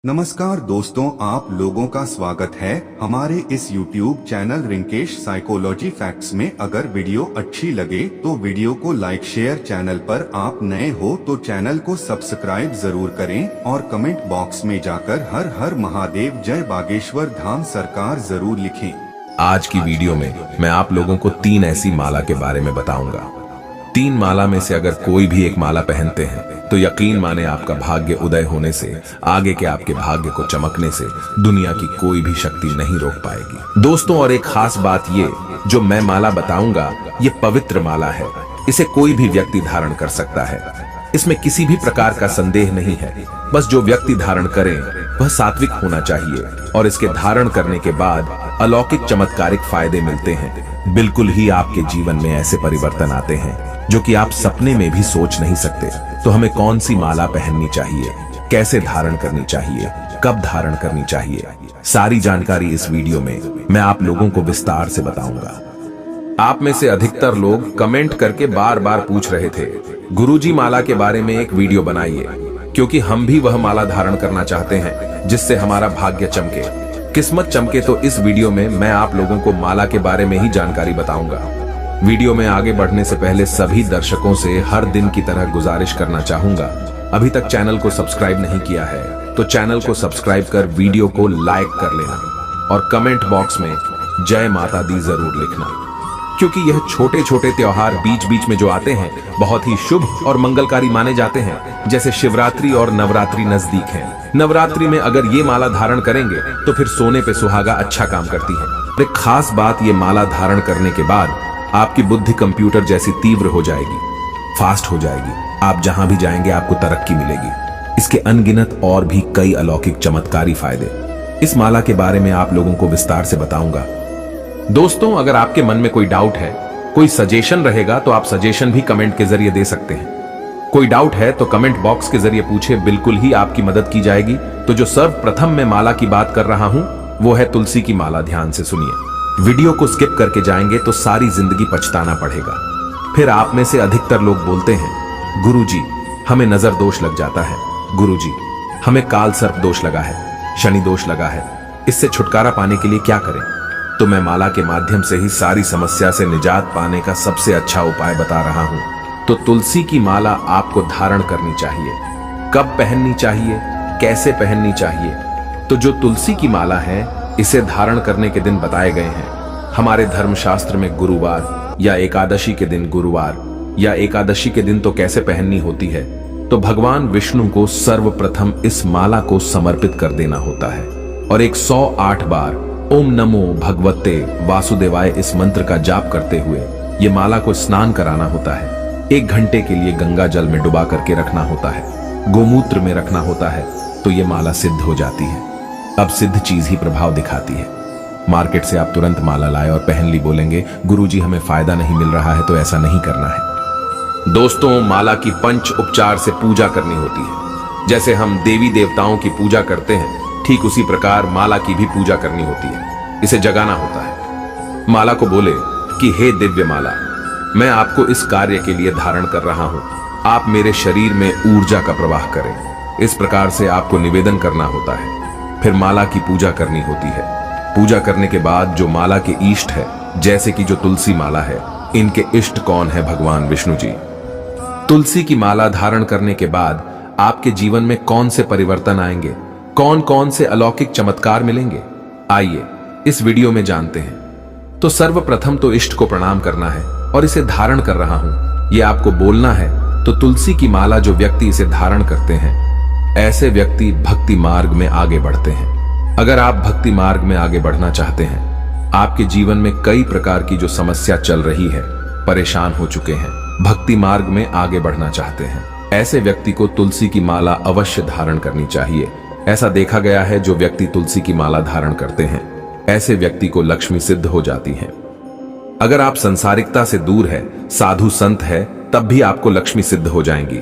नमस्कार दोस्तों, आप लोगों का स्वागत है हमारे इस YouTube channel Rinkesh psychology facts में। अगर वीडियो अच्छी लगे तो वीडियो को लाइक शेयर, चैनल पर आप नए हो तो चैनल को सब्सक्राइब जरूर करें और कमेंट बॉक्स में जाकर हर हर महादेव जय बागेश्वर धाम सरकार जरूर लिखें। आज की वीडियो में मैं आप लोगों को 3 ऐसी माला के बारे में बताऊंगा। 3 माला में से अगर कोई भी एक माला पहनते हैं तो यकीन माने आपका भाग्य उदय होने से, आगे के आपके भाग्य को चमकने से दुनिया की कोई भी शक्ति नहीं रोक पाएगी। दोस्तों, और एक खास बात ये, जो मैं माला बताऊंगा ये पवित्र माला है। इसे कोई भी व्यक्ति धारण कर सकता है। इसमें किसी भी प्रकार का संदेह नहीं है। बस जो व्यक्ति धारण करे वह सात्विक होना चाहिए और इसके धारण करने के बाद अलौकिक चमत्कारिक फायदे मिलते हैं। बिल्कुल ही आपके जीवन में ऐसे परिवर्तन आते हैं जो कि आप सपने में भी सोच नहीं सकते। तो हमें कौन सी माला पहननी चाहिए, कैसे धारण करनी चाहिए, कब धारण करनी चाहिए, सारी जानकारी इस वीडियो में मैं आप लोगों को विस्तार से बताऊंगा। आप में से अधिकतर लोग कमेंट करके बार बार पूछ रहे थे, गुरुजी माला के बारे में एक वीडियो बनाइए, क्योंकि हम भी वह माला धारण करना चाहते हैं जिससे हमारा भाग्य चमके, किस्मत चमके। तो इस वीडियो में मैं आप लोगों को माला के बारे में ही जानकारी बताऊंगा। वीडियो में आगे बढ़ने से पहले सभी दर्शकों से हर दिन की तरह गुजारिश करना चाहूंगा, अभी तक चैनल को सब्सक्राइब नहीं किया है तो चैनल को सब्सक्राइब कर वीडियो को लाइक कर लेना और कमेंट बॉक्स में जय माता दी जरूर लिखना, क्योंकि यह छोटे छोटे त्योहार बीच बीच में जो आते हैं बहुत ही शुभ और मंगलकारी माने जाते हैं। जैसे शिवरात्रि और नवरात्रि नजदीक हैं। नवरात्रि में अगर ये माला धारण करेंगे तो फिर सोने पे सुहागा अच्छा काम करती है। एक खास बात, ये माला धारण करने के बाद आपकी बुद्धि कंप्यूटर जैसी तीव्र हो जाएगी, फास्ट हो जाएगी। आप जहां भी जाएंगे आपको तरक्की मिलेगी। इसके अनगिनत और भी कई अलौकिक चमत्कारी फायदे इस माला के बारे में आप लोगों को विस्तार से बताऊंगा। दोस्तों, अगर आपके मन में कोई डाउट है, कोई सजेशन रहेगा तो आप सजेशन भी कमेंट के जरिए दे सकते हैं। कोई डाउट है तो कमेंट बॉक्स के जरिए पूछे, बिल्कुल ही आपकी मदद की जाएगी। तो जो सर्वप्रथम मैं माला की बात कर रहा हूं वो है तुलसी की माला। ध्यान से सुनिए, वीडियो को स्किप करके जाएंगे तो सारी जिंदगी पछताना पड़ेगा। फिर आप में से अधिकतर लोग बोलते हैं, गुरुजी हमें नजर दोष लग जाता है, गुरुजी हमें काल सर्प दोष लगा है, शनि दोष लगा है, इससे छुटकारा पाने के लिए क्या करें? तो मैं माला के माध्यम से ही सारी समस्या से निजात पाने का सबसे अच्छा उपाय बता रहा हूं। तो तुलसी की माला आपको धारण करनी चाहिए। कब पहननी चाहिए, कैसे पहननी चाहिए? तो जो तुलसी की माला है इसे धारण करने के दिन बताए गए हैं। हमारे धर्मशास्त्र में गुरुवार या एकादशी के दिन, गुरुवार या एकादशी के दिन तो कैसे पहननी होती है? तो भगवान विष्णु को सर्वप्रथम इस माला को समर्पित कर देना होता है और 108 बार ओम नमो भगवते वासुदेवाय इस मंत्र का जाप करते हुए ये माला को स्नान कराना होता है। 1 घंटे के लिए गंगा जल में डुबा करके रखना होता है, गोमूत्र में रखना होता है, तो ये माला सिद्ध हो जाती है। अब सिद्ध चीज ही प्रभाव दिखाती है। मार्केट से आप तुरंत माला लाए और पहन ली, बोलेंगे गुरुजी हमें फायदा नहीं मिल रहा है, तो ऐसा नहीं करना है। दोस्तों, माला की पंच उपचार से पूजा करनी होती है। जैसे हम देवी देवताओं की पूजा करते हैं, ठीक उसी प्रकार माला की भी पूजा करनी होती है। इसे जगाना होता है। माला को बोले कि हे दिव्य माला, मैं आपको इस कार्य के लिए धारण कर रहा हूं, आप मेरे शरीर में ऊर्जा का प्रवाह करें। इस प्रकार से आपको निवेदन करना होता है। फिर माला की पूजा करनी होती है। पूजा करने के बाद जो माला के इष्ट है, जैसे कि जो तुलसी माला है, इनके इष्ट कौन है? भगवान विष्णु जी। तुलसी की माला धारण करने के बाद आपके जीवन में कौन से परिवर्तन आएंगे, कौन कौन से अलौकिक चमत्कार मिलेंगे, आइए इस वीडियो में जानते हैं। तो सर्वप्रथम तो इष्ट को प्रणाम करना है और इसे धारण कर रहा हूं यह आपको बोलना है। तो तुलसी की माला जो व्यक्ति इसे धारण करते हैं, ऐसे व्यक्ति भक्ति मार्ग में आगे बढ़ते हैं। अगर आप भक्ति मार्ग में आगे बढ़ना चाहते हैं, आपके जीवन में कई प्रकार की जो समस्या चल रही है, परेशान हो चुके हैं, भक्ति मार्ग में आगे बढ़ना चाहते हैं, ऐसे व्यक्ति को तुलसी की माला अवश्य धारण करनी चाहिए। ऐसा देखा गया है, जो व्यक्ति तुलसी की माला धारण करते हैं ऐसे व्यक्ति को लक्ष्मी सिद्ध हो जाती है। अगर आप संसारिकता से दूर है, साधु संत है, तब भी आपको लक्ष्मी सिद्ध हो जाएंगी।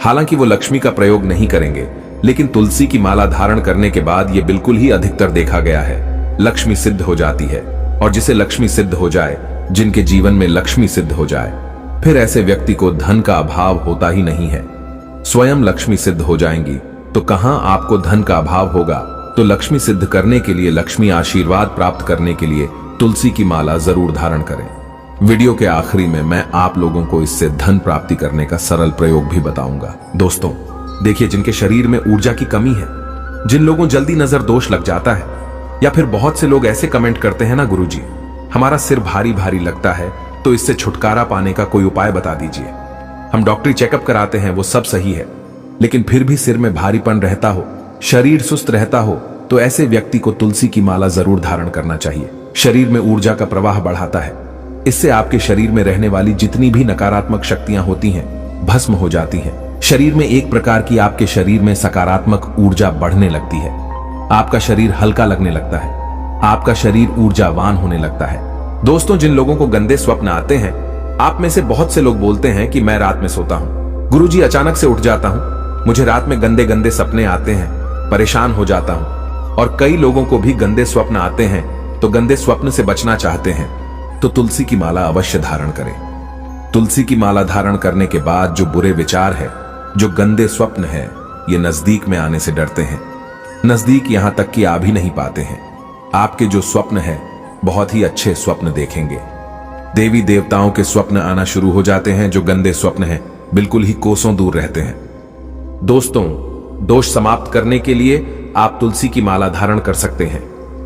हालांकि वो लक्ष्मी का प्रयोग नहीं करेंगे, लेकिन तुलसी की माला धारण करने के बाद ये बिल्कुल ही अधिकतर देखा गया है, लक्ष्मी सिद्ध हो जाती है। और जिसे लक्ष्मी सिद्ध हो जाए, जिनके जीवन में लक्ष्मी सिद्ध हो जाए, फिर ऐसे व्यक्ति को धन का अभाव होता ही नहीं है। स्वयं लक्ष्मी सिद्ध हो जाएंगी, तो कहां आपको धन का अभाव होगा। तो लक्ष्मी सिद्ध करने के लिए, लक्ष्मी आशीर्वाद प्राप्त करने के लिए तुलसी की माला जरूर धारण करें। वीडियो के आखिरी में मैं आप लोगों को इससे धन प्राप्ति करने का सरल प्रयोग भी बताऊंगा। दोस्तों देखिए, जिनके शरीर में ऊर्जा की कमी है, जिन लोगों जल्दी नजर दोष लग जाता है, या फिर बहुत से लोग ऐसे कमेंट करते हैं ना, गुरुजी हमारा सिर भारी भारी लगता है, तो इससे छुटकारा पाने का कोई उपाय बता दीजिए। हम डॉक्टरी चेकअप कराते हैं, वो सब सही है, लेकिन फिर भी सिर में भारीपन रहता हो, शरीर सुस्त रहता हो, तो ऐसे व्यक्ति को तुलसी की माला जरूर धारण करना चाहिए। शरीर में ऊर्जा का प्रवाह बढ़ाता है। इससे आपके शरीर में रहने वाली जितनी भी नकारात्मक शक्तियां होती हैं भस्म हो जाती हैं। शरीर में एक प्रकार की आपके शरीर में सकारात्मक ऊर्जा बढ़ने लगती है। आपका शरीर हल्का लगने लगता है, आपका शरीर ऊर्जावान होने लगता है। दोस्तों जिन लोगों को गंदे स्वप्न आते हैं, आप में से बहुत से लोग बोलते हैं कि मैं रात में सोता हूं, गुरुजी अचानक से उठ जाता हूं, मुझे रात में गंदे गंदे सपने आते हैं, परेशान हो जाता हूं। और कई लोगों को भी गंदे स्वप्न आते हैं, तो गंदे स्वप्न से बचना चाहते हैं तो तुलसी की माला अवश्य धारण करें। तुलसी की माला धारण करने के बाद जो बुरे विचार है, जो गंदे स्वप्न है, ये नजदीक में आने से डरते हैं। नजदीक यहां तक कि आ भी नहीं पाते हैं। आपके जो स्वप्न है बहुत ही अच्छे स्वप्न देखेंगे। देवी देवताओं के स्वप्न आना शुरू हो जाते हैं। जो गंदे स्वप्न हैं बिल्कुल ही कोसों दूर रहते हैं। दोस्तों दोष समाप्त करने के लिए आप तुलसी की माला धारण कर सकते हैं।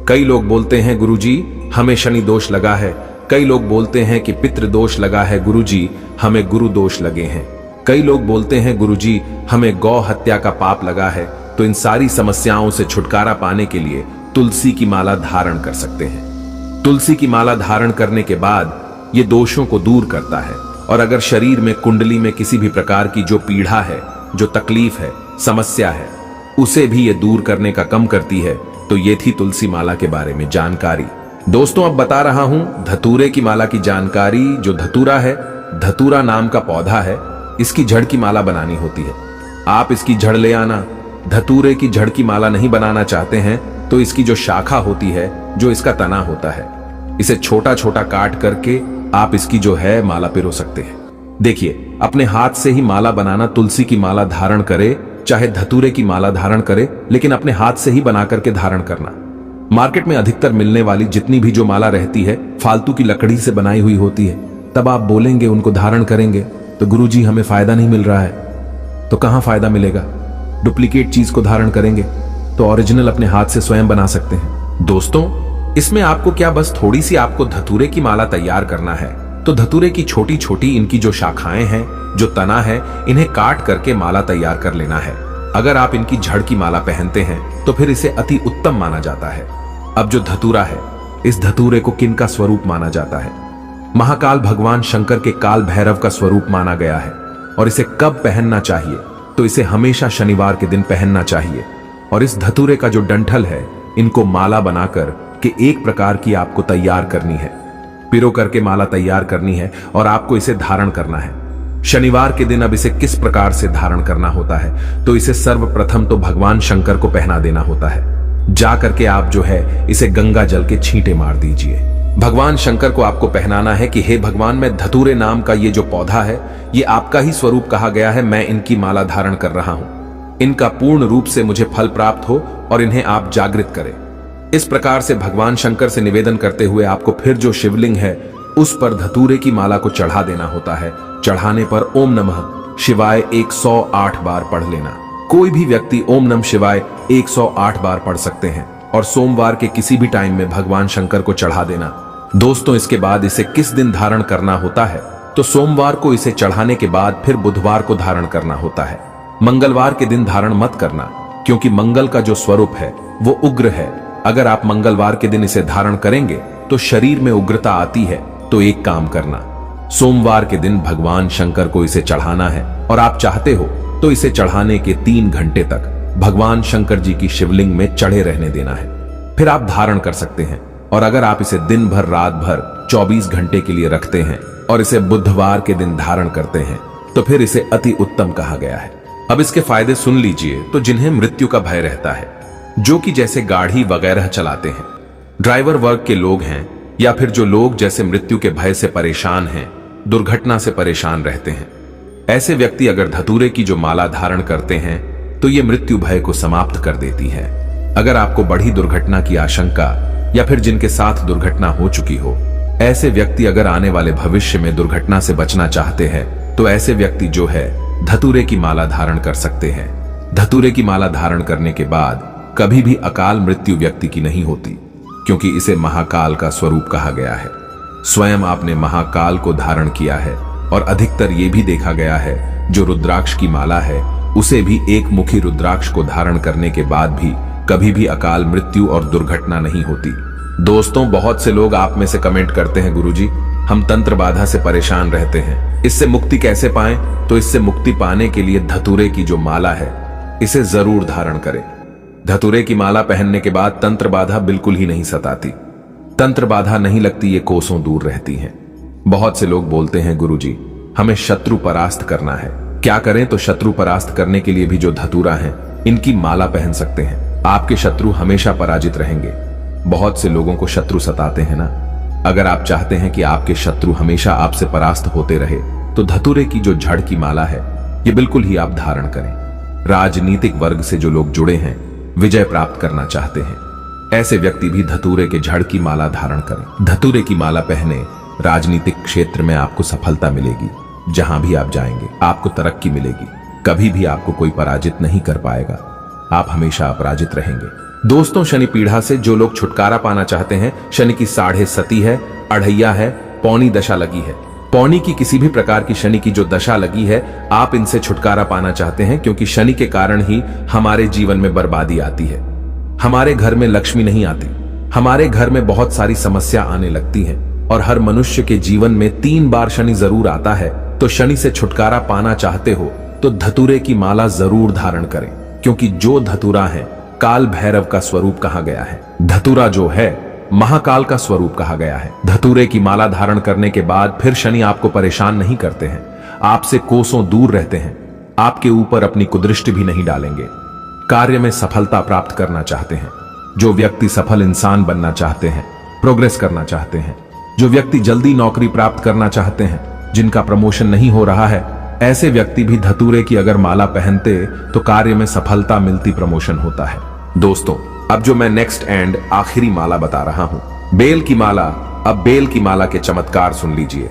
कई लोग बोलते हैं गुरुजी हमें शनि दोष लगा है, कई लोग बोलते हैं कि पितृ दोष लगा है, गुरुजी हमें गुरु दोष लगे हैं, कई लोग बोलते हैं गुरुजी हमें गौ हत्या का पाप लगा है। तो इन सारी समस्याओं से छुटकारा पाने के लिए तुलसी की माला धारण कर सकते हैं। तुलसी की माला धारण करने के बाद ये दोषों को दूर करता है। और अगर शरीर में कुंडली में किसी भी प्रकार की जो पीड़ा है, जो तकलीफ है, समस्या है, उसे भी ये दूर करने का काम करती है। तो ये थी तुलसी माला के बारे में जानकारी। दोस्तों अब बता रहा हूं धतूरे की माला की जानकारी। जो धतूरा है, धतूरा नाम का पौधा है, इसकी जड़ की माला बनानी होती है। आप इसकी जड़ ले आना। धतूरे की जड़ की माला नहीं बनाना चाहते हैं तो इसकी जो शाखा होती है, जो इसका तना होता है, इसे छोटा छोटा काट करके आप इसकी जो है माला पिरो सकते हैं। देखिए अपने हाथ से ही माला बनाना। तुलसी की माला धारण करे चाहे धतूरे की माला धारण करे, लेकिन अपने हाथ से ही बना करके धारण करना। मार्केट में अधिकतर मिलने वाली जितनी भी जो माला रहती है फालतू की लकड़ी से बनाई हुई होती है। तब आप बोलेंगे उनको धारण करेंगे तो गुरुजी हमें फायदा नहीं मिल रहा है। तो कहां फायदा मिलेगा। डुप्लीकेट चीज को धारण करेंगे तो ओरिजिनल अपने हाथ से स्वयं बना सकते हैं। दोस्तों इसमें आपको क्या, बस थोड़ी सी आपको धतूरे की माला तैयार करना है। तो धतूरे की छोटी छोटी इनकी जो शाखाएं हैं, जो तना है, इन्हें काट करके माला तैयार कर लेना है। अगर आप इनकी जड़ की माला पहनते हैं तो फिर इसे अति उत्तम माना जाता है। अब जो धतूरा है, इस धतूरे को किन का स्वरूप माना जाता है। महाकाल भगवान शंकर के काल भैरव का स्वरूप माना गया है। और इसे कब पहनना चाहिए, तो इसे हमेशा शनिवार के दिन पहनना चाहिए। और इस धतूरे का जो डंठल है, इनको माला बनाकर के एक प्रकार की आपको तैयार करनी है, पिरो करके माला तैयार करनी है और आपको इसे धारण करना है शनिवार के दिन। अब इसे किस प्रकार से धारण करना होता है, तो इसे सर्वप्रथम तो भगवान शंकर को पहना देना होता है। जा करके आप जो है इसे गंगा जल के छींटे मार दीजिए। भगवान शंकर को आपको पहनाना है कि हे भगवान, मैं धतूरे नाम का ये जो पौधा है, ये आपका ही स्वरूप कहा गया है, मैं इनकी माला धारण कर रहा हूं। इनका पूर्ण रूप से मुझे फल प्राप्त हो और इन्हें आप जागृत करें। इस प्रकार से भगवान शंकर से निवेदन करते हुए आपको फिर जो शिवलिंग है उस पर धतूरे की माला को चढ़ा देना होता है। चढ़ाने पर ओम नमः शिवाय 108 बार पढ़ लेना। कोई भी व्यक्ति ओम नमः शिवाय 108 बार पढ़ सकते हैं और सोमवार के किसी भी टाइम में भगवान शंकर को चढ़ा देना। दोस्तों इसके बाद इसे किस दिन धारण करना होता है, तो सोमवार को इसे चढ़ाने के बाद फिर बुधवार को धारण करना होता है। मंगलवार के दिन धारण मत करना, क्योंकि मंगल का जो स्वरूप है वो उग्र है। अगर आप मंगलवार के दिन इसे धारण करेंगे तो शरीर में उग्रता आती है। तो एक काम करना, सोमवार के दिन भगवान शंकर को इसे चढ़ाना है और आप चाहते हो तो इसे चढ़ाने के 3 घंटे तक भगवान शंकर जी की शिवलिंग में चढ़े रहने देना है। फिर आप धारण कर सकते हैं। और अगर आप इसे दिन भर, रात भर, 24 घंटे के लिए रखते हैं और इसे बुधवार के दिन धारण करते हैं तो फिर इसे अति उत्तम कहा गया है। अब इसके फायदे सुन लीजिए। तो जिन्हें मृत्यु का भय रहता है, जो कि जैसे गाड़ी वगैरह चलाते हैं, ड्राइवर वर्ग के लोग हैं, या फिर जो लोग जैसे मृत्यु के भय से परेशान हैं, दुर्घटना से परेशान रहते हैं, ऐसे व्यक्ति अगर धतूरे की जो माला धारण करते हैं तो ये मृत्यु भय को समाप्त कर देती है। अगर आपको बड़ी दुर्घटना की आशंका या फिर जिनके साथ दुर्घटना हो चुकी हो, ऐसे व्यक्ति अगर आने वाले भविष्य में दुर्घटना से बचना चाहते हैं तो ऐसे व्यक्ति जो है धतूरे की माला धारण कर सकते हैं। धतूरे की माला धारण करने के बाद कभी भी अकाल मृत्यु व्यक्ति की नहीं होती, क्योंकि इसे महाकाल का स्वरूप कहा गया है। स्वयं आपने महाकाल को धारण किया है और अधिकतर ये भी देखा गया है जो रुद्राक्ष की माला है उसे भी एक मुखी रुद्राक्ष को धारण करने के बाद भी कभी भी अकाल मृत्यु और दुर्घटना नहीं होती। दोस्तों, बहुत से लोग आप में से कमेंट करते हैं, गुरुजी हम तंत्र बाधा से परेशान रहते हैं, इससे मुक्ति कैसे पाएं? तो इससे मुक्ति पाने के लिए धतूरे की जो माला है इसे जरूर धारण करें। धतूरे की माला पहनने के बाद तंत्र बाधा बिल्कुल ही नहीं सताती। तंत्र बाधा नहीं लगती, ये कोसों दूर रहती हैं। बहुत से लोग बोलते हैं, गुरुजी हमें शत्रु परास्त करना है, क्या करें? तो शत्रु परास्त करने के लिए भी जो धतूरा है इनकी माला पहन सकते हैं। आपके शत्रु हमेशा पराजित रहेंगे। बहुत से लोगों को शत्रु सताते हैं ना। अगर आप चाहते हैं कि आपके शत्रु हमेशा आपसे परास्त होते रहे तो धतूरे की जो जड़ की माला है ये बिल्कुल ही आप धारण करें। राजनीतिक वर्ग से जो लोग जुड़े हैं, विजय प्राप्त करना चाहते हैं, ऐसे व्यक्ति भी धतूरे के जड़ की माला धारण करें। धतूरे की माला पहने राजनीतिक क्षेत्र में आपको सफलता मिलेगी। जहां भी आप जाएंगे आपको तरक्की मिलेगी। कभी भी आपको कोई पराजित नहीं कर पाएगा, आप हमेशा अपराजित रहेंगे। दोस्तों, शनि पीढ़ा से जो लोग छुटकारा पाना चाहते हैं, शनि की 7.5 है, अढ़ैया है, पौनी दशा लगी है, पौनी की किसी भी प्रकार की शनि की जो दशा लगी है, आप इनसे छुटकारा पाना चाहते हैं, क्योंकि शनि के कारण ही हमारे जीवन में बर्बादी आती है। हमारे घर में लक्ष्मी नहीं आती, हमारे घर में बहुत सारी समस्या आने लगती हैं और हर मनुष्य के जीवन में 3 बार शनि जरूर आता है। तो शनि से छुटकारा पाना चाहते हो तो धतूरे की माला जरूर धारण करें, क्योंकि जो धतूरा है काल भैरव का स्वरूप कहा गया है। धतूरा जो है महाकाल का स्वरूप कहा गया है। धतूरे की माला धारण करने के बाद फिर शनि आपको परेशान नहीं करते हैं, आपसे कोसों दूर रहते हैं, आपके ऊपर अपनी कुदृष्टि भी नहीं डालेंगे। कार्य में सफलता प्राप्त करना चाहते हैं, जो व्यक्ति सफल इंसान बनना चाहते हैं, प्रोग्रेस करना चाहते हैं, जो व्यक्ति जल्दी नौकरी प्राप्त करना चाहते हैं, जिनका प्रमोशन नहीं हो रहा है, ऐसे व्यक्ति भी धतूरे की अगर माला पहनते तो कार्य में सफलता मिलती, प्रमोशन होता है। दोस्तों, अब जो मैं नेक्स्ट एंड आखिरी माला बता रहा हूं, बेल की माला। अब बेल की माला के चमत्कार सुन लीजिए।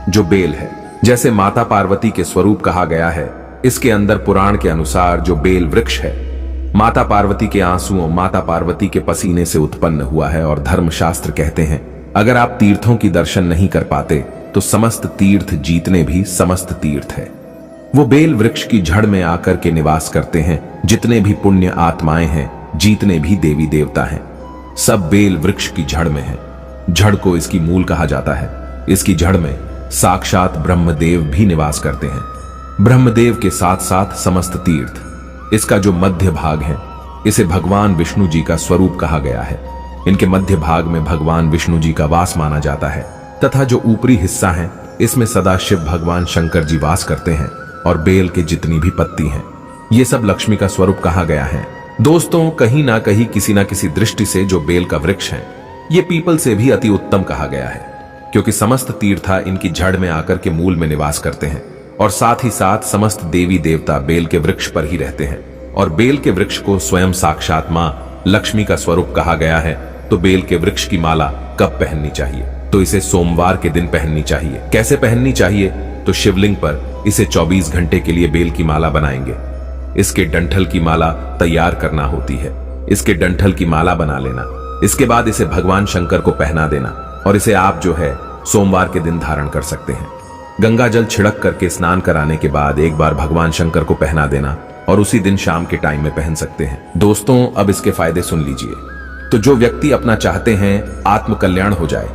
जो बेल है, जैसे माता पार्वती के स्वरूप कहा गया है, इसके अंदर पुराण के अनुसार जो बेल वृक्ष है माता पार्वती के आंसुओं, माता पार्वती के पसीने से उत्पन्न हुआ है। और धर्मशास्त्र कहते हैं अगर आप तीर्थों की दर्शन नहीं कर पाते तो समस्त तीर्थ जीतने भी समस्त तीर्थ है। वो बेल वृक्ष की जड़ में आकर के निवास करते हैं। जितने भी पुण्य आत्माएं हैं, जितने भी देवी देवता हैं, सब बेल वृक्ष की जड़ में है। जड़ को इसकी मूल कहा जाता है। इसकी जड़ में साक्षात ब्रह्मदेव भी निवास करते हैं। ब्रह्मदेव के साथ साथ समस्त तीर्थ। इसका जो मध्य भाग है, इसे भगवान विष्णु जी का स्वरूप कहा गया है। इनके मध्य भाग में भगवान विष्णु जी का वास माना जाता है, तथा जो ऊपरी हिस्सा है इसमें सदा शिव भगवान शंकर जी वास करते हैं। और बेल के जितनी भी पत्ती हैं, ये सब लक्ष्मी का स्वरूप कहा गया है। दोस्तों, कहीं ना कहीं किसी ना किसी दृष्टि से जो बेल का वृक्ष है, ये पीपल से भी अति उत्तम कहा गया है, क्योंकि समस्त तीर्था इनकी जड़ में आकर के मूल में निवास करते हैं। और साथ ही साथ समस्त देवी देवता बेल के वृक्ष पर ही रहते हैं। और बेल के वृक्ष को स्वयं साक्षात मां लक्ष्मी का स्वरूप कहा गया है। तो बेल के वृक्ष की माला कब पहननी चाहिए? तो इसे सोमवार के दिन पहननी चाहिए। कैसे पहननी चाहिए? तो शिवलिंग पर इसे 24 घंटे के लिए बेल की माला बनाएंगे। इसके डंठल की माला तैयार करना होती है। इसके डंठल की माला बना लेना, इसके बाद इसे भगवान शंकर को पहना देना। और इसे आप जो है सोमवार के दिन धारण कर सकते हैं। गंगा जल छिड़क करके स्नान कराने के बाद एक बार भगवान शंकर को पहना देना और उसी दिन शाम के टाइम में पहन सकते हैं। दोस्तों, अब इसके फायदे सुन लीजिए। तो जो व्यक्ति अपना चाहते हैं आत्म कल्याण हो जाए,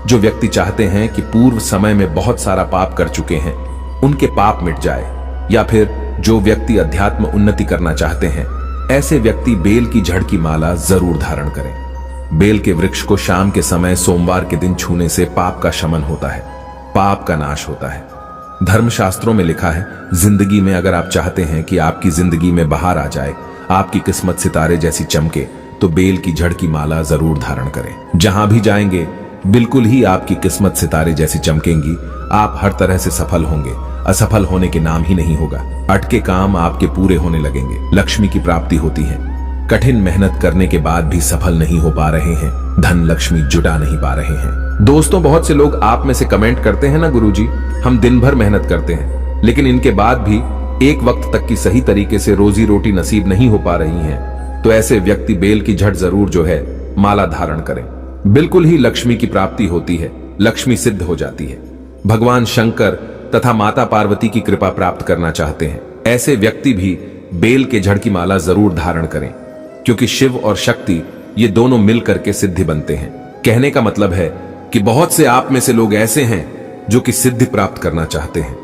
जो व्यक्ति चाहते हैं कि पूर्व समय में बहुत सारा पाप कर चुके हैं उनके पाप मिट जाए, या फिर जो व्यक्ति अध्यात्म उन्नति करना चाहते हैं, ऐसे व्यक्ति बेल की जड़ की माला जरूर धारण करें। बेल के वृक्ष को शाम के समय सोमवार के दिन छूने से पाप का शमन होता है, पाप का नाश होता है। धर्मशास्त्रों में लिखा है, जिंदगी में अगर आप चाहते हैं कि आपकी जिंदगी में बहार आ जाए, आपकी किस्मत सितारे जैसी चमके, तो बेल की जड़ की माला जरूर धारण करें। जहां भी जाएंगे बिल्कुल ही आपकी किस्मत सितारे जैसी चमकेंगी। आप हर तरह से सफल होंगे, असफल होने के नाम ही नहीं होगा। अटके काम आपके पूरे होने लगेंगे, लक्ष्मी की प्राप्ति होती है। कठिन मेहनत करने के बाद भी सफल नहीं हो पा रहे हैं, धन लक्ष्मी जुटा नहीं पा रहे हैं। दोस्तों, बहुत से लोग आप में से कमेंट करते हैं ना, गुरुजी हम दिन भर मेहनत करते हैं लेकिन इनके बाद भी एक वक्त तक की सही तरीके से रोजी रोटी नसीब नहीं हो पा रही है। तो ऐसे व्यक्ति बेल की झट जरूर जो है माला धारण करें, बिल्कुल ही लक्ष्मी की प्राप्ति होती है, लक्ष्मी सिद्ध हो जाती है। भगवान शंकर तथा माता पार्वती की कृपा प्राप्त करना चाहते हैं, ऐसे व्यक्ति भी बेल के झड़ की माला जरूर धारण करें, क्योंकि शिव और शक्ति ये दोनों मिलकर के सिद्धि बनते हैं। कहने का मतलब है कि बहुत से आप में से लोग ऐसे हैं जो कि सिद्धि प्राप्त करना चाहते हैं।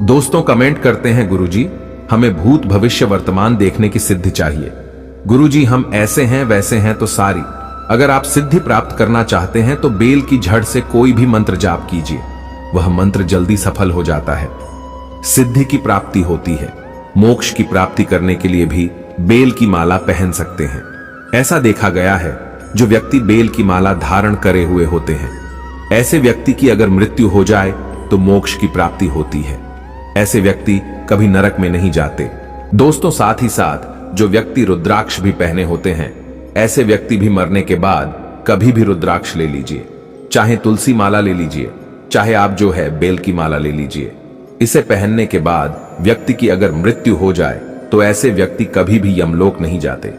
दोस्तों कमेंट करते हैं, गुरुजी हमें भूत भविष्य वर्तमान देखने की सिद्धि चाहिए। गुरुजी हम ऐसे हैं वैसे हैं तो सारी। अगर आप सिद्धि प्राप्त करना चाहते हैं तो बेल की झड़ से कोई भी मंत्र जाप कीजिए, वह मंत्र जल्दी सफल हो जाता है, सिद्धि की प्राप्ति होती है। मोक्ष की प्राप्ति करने के लिए भी बेल की माला पहन सकते हैं। ऐसा देखा गया है जो व्यक्ति बेल की माला धारण करे हुए होते हैं, ऐसे व्यक्ति की अगर मृत्यु हो जाए तो मोक्ष की प्राप्ति होती है। ऐसे व्यक्ति कभी नरक में नहीं जाते। दोस्तों साथ ही साथ जो व्यक्ति रुद्राक्ष भी पहने होते हैं, ऐसे व्यक्ति भी मरने के बाद कभी भी रुद्राक्ष ले लीजिए, चाहे तुलसी माला ले लीजिए, चाहे आप जो है बेल की माला ले लीजिए। इसे पहनने के बाद व्यक्ति की अगर मृत्यु हो जाए तो ऐसे व्यक्ति कभी भी यमलोक नहीं जाते।